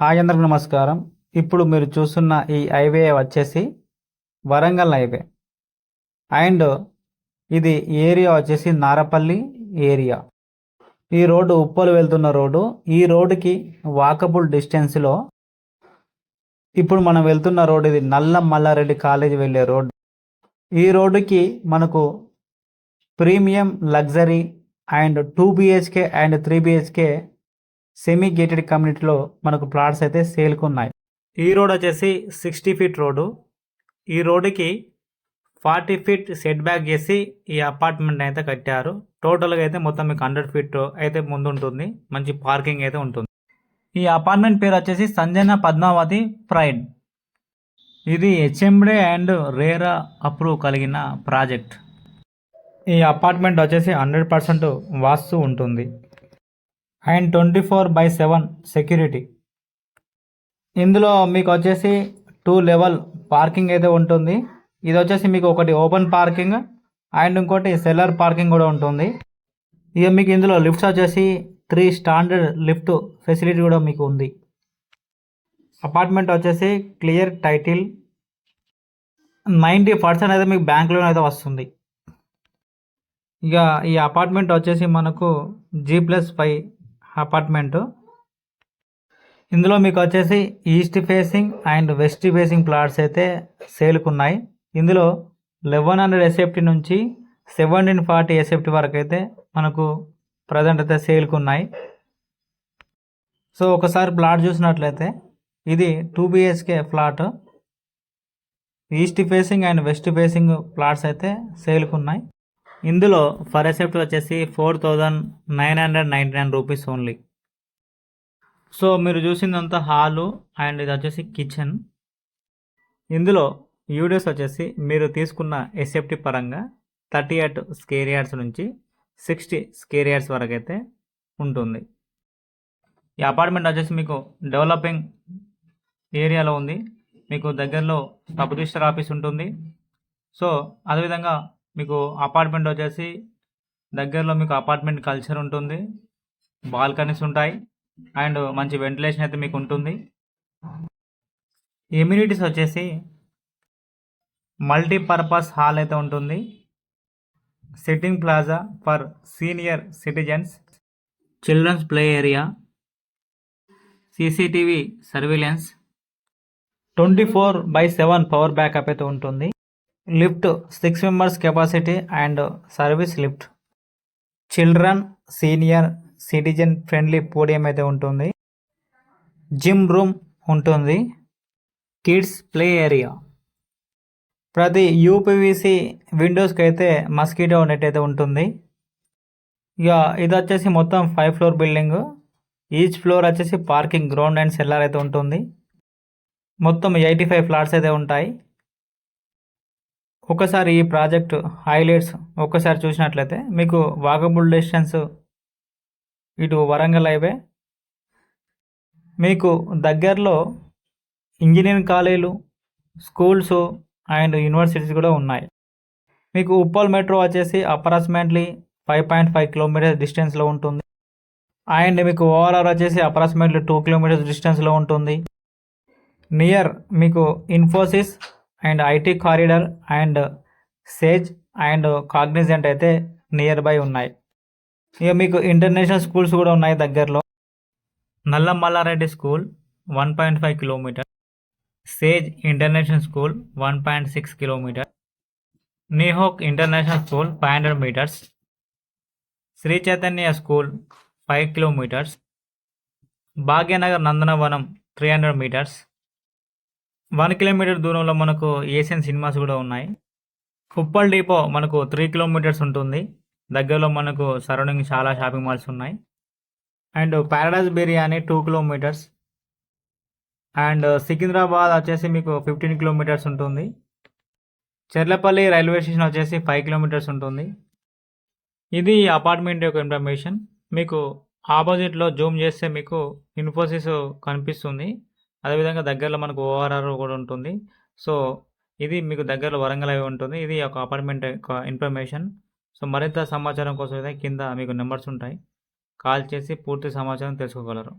Hi అందరికి నమస్కారం. ఇప్పుడు మీరు చూస్తున్న ఈ హైవే వచ్చేసి వరంగల్ హైవే అండ్ ఇది ఏరియా వచ్చేసి నారపల్లి ఏరియా. ఈ రోడ్డు ఉప్పలు వెళ్తున్న రోడ్డు. ఈ రోడ్డుకి వాకబుల్ డిస్టెన్స్లో ఇప్పుడు మనం వెళ్తున్న రోడ్డు ఇది నల్ల మల్లారెడ్డి కాలేజీ వెళ్ళే రోడ్డు. ఈ రోడ్డుకి మనకు premium luxury and 2 BHK and 3 BHK semi gated కమ్యూనిటీలో మనకు ప్లాట్స్ అయితే సేల్కు ఉన్నాయి. ఈ రోడ్ వచ్చేసి 60 ఫీట్ రోడ్డు. ఈ రోడ్డుకి 40 ఫీట్ సెట్ బ్యాక్ చేసి ఈ అపార్ట్మెంట్ అయితే కట్టారు. టోటల్గా అయితే మొత్తం మీకు 100 ఫీట్ అయితే ముందు ఉంటుంది. మంచి పార్కింగ్ అయితే ఉంటుంది. ఈ అపార్ట్మెంట్ పేరు వచ్చేసి సంజన పద్మావతి ప్రైడ్. ఇది హెచ్ఎండే అండ్ రేరా అప్రూవ్ కలిగిన ప్రాజెక్ట్. ఈ అపార్ట్మెంట్ వచ్చేసి 100% వాస్తు ఉంటుంది అండ్ 24/7 సెక్యూరిటీ. ఇందులో మీకు వచ్చేసి 2 లెవెల్ పార్కింగ్ అయితే ఉంటుంది. ఇది వచ్చేసి మీకు ఒకటి ఓపెన్ పార్కింగ్ అండ్ ఇంకోటి సెల్లర్ పార్కింగ్ కూడా ఉంటుంది. ఇక మీకు ఇందులో లిఫ్ట్స్ వచ్చేసి 3 స్టాండర్డ్ లిఫ్ట్ ఫెసిలిటీ కూడా మీకు ఉంది. అపార్ట్మెంట్ వచ్చేసి క్లియర్ టైటిల్ 90% అయితే మీకు బ్యాంక్ లోన్ అయితే వస్తుంది. ఇక ఈ అపార్ట్మెంట్ వచ్చేసి మనకు G+5 అపార్ట్మెంటు. ఇందులో మీకు వచ్చేసి east facing and west facing plots అయితే సేల్కున్నాయి. ఇందులో 1100 SFT నుంచి 1740 SFT వరకు అయితే మనకు ప్రజెంట్ అయితే సేల్కున్నాయి. సో ఒకసారి ప్లాట్ చూసినట్లయితే ఇది 2 BHK flat. East facing and west facing plots అయితే సేల్కున్నాయి. ఇందులో ఫర్ ఎసెప్ట్ వచ్చేసి 4999 రూపీస్ ఓన్లీ. సో మీరు చూసిందంతా హాలు అండ్ ఇది వచ్చేసి కిచెన్. ఇందులో యూడియోస్ వచ్చేసి మీరు తీసుకున్న ఎస్ఎఫ్టీ పరంగా 38 స్క్వేర్ యార్డ్స్ నుంచి 60 స్క్వేర్ యార్డ్స్ వరకు అయితే ఉంటుంది. ఈ అపార్ట్మెంట్ వచ్చేసి మీకు డెవలపింగ్ ఏరియాలో ఉంది. మీకు దగ్గరలో సబ్ రిజిస్టర్ ఆఫీస్ ఉంటుంది. సో అదేవిధంగా మీకు అపార్ట్మెంట్ వచ్చేసి దగ్గరలో మీకు అపార్ట్మెంట్ కల్చర్ ఉంటుంది. బాల్కనీస్ ఉంటాయి అండ్ మంచి వెంటిలేషన్ అయితే మీకు ఉంటుంది. ఎమ్యూనిటీస్ వచ్చేసి మల్టీపర్పస్ హాల్ అయితే ఉంటుంది. Sitting plaza for senior citizens, children's play area, CCTV surveillance, 24/7 power backup అయితే ఉంటుంది. Lift 6 members capacity and service lift. Children senior citizen friendly podium అయితే ఉంటుంది. జిమ్ రూమ్ ఉంటుంది. Kids play area. ప్రతి UPVC విండోస్కి అయితే mosquito net అయితే ఉంటుంది. ఇక ఇది వచ్చేసి మొత్తం 5 ఫ్లోర్ బిల్డింగ్. ఈచ్ ఫ్లోర్ వచ్చేసి పార్కింగ్, గ్రౌండ్ అండ్ సెల్లార్ అయితే ఉంటుంది. మొత్తం 85 ఫ్లాట్స్ అయితే ఉంటాయి. ఒకసారి ఈ ప్రాజెక్ట్ హైలైట్స్ ఒక్కసారి చూసినట్లయితే మీకు వాకబుల్ డిస్టెన్స్ ఇటు వరంగల్ హైవే, మీకు దగ్గరలో ఇంజనీరింగ్ కాలేజీలు, స్కూల్స్ అండ్ యూనివర్సిటీస్ కూడా ఉన్నాయి. మీకు ఉప్పల్ మెట్రో వచ్చేసి అప్రాక్సిమేట్లీ 5.5 కిలోమీటర్స్ డిస్టెన్స్లో ఉంటుంది అండ్ మీకు ఓఆర్ఆర్ వచ్చేసి అప్రాక్సిమేట్లీ 2 కిలోమీటర్స్ డిస్టెన్స్లో ఉంటుంది. నియర్ మీకు Infosys and IT corridor and SEZ and Cognizant అయితే నియర్ బై ఉన్నాయి. ఇక మీకు ఇంటర్నేషనల్ స్కూల్స్ కూడా ఉన్నాయి దగ్గరలో. Nalla Mallareddy school 1.5 kilometre, SEZ international school 1.6 kilometre, నీహోక్ international school 500 metres, Sri Chaitanya school 5 kilometres, Bhagyanagar Nandanavanam 300 metres. 1 kilometre దూరంలో మనకు ఏషియన్ సినిమాస్ కూడా ఉన్నాయి. ఉప్పల్ డిపో మనకు 3 కిలోమీటర్స్ ఉంటుంది. దగ్గరలో మనకు సరౌండింగ్ చాలా షాపింగ్ మాల్స్ ఉన్నాయి. And Paradise biryani 2 kilometres and Secunderabad వచ్చేసి మీకు 15 కిలోమీటర్స్ ఉంటుంది. చెర్లపల్లి రైల్వే స్టేషన్ వచ్చేసి 5 కిలోమీటర్స్ ఉంటుంది. ఇది అపార్ట్మెంట్ యొక్క ఇన్ఫర్మేషన్. మీకు ఆపోజిట్లో జూమ్ చేస్తే మీకు ఇన్ఫోసిస్ కనిపిస్తుంది. అదేవిధంగా దగ్గరలో మనకు ORR కూడా ఉంటుంది. సో ఇది మీకు దగ్గరలో వరంగల్ హైవే ఉంటుంది. ఇది ఒక అపార్ట్మెంట్ యొక్క ఇన్ఫర్మేషన్. సో మరింత సమాచారం కోసం అయితే కింద మీకు నెంబర్స్ ఉంటాయి. కాల్ చేసి పూర్తి సమాచారం తెలుసుకోగలరు.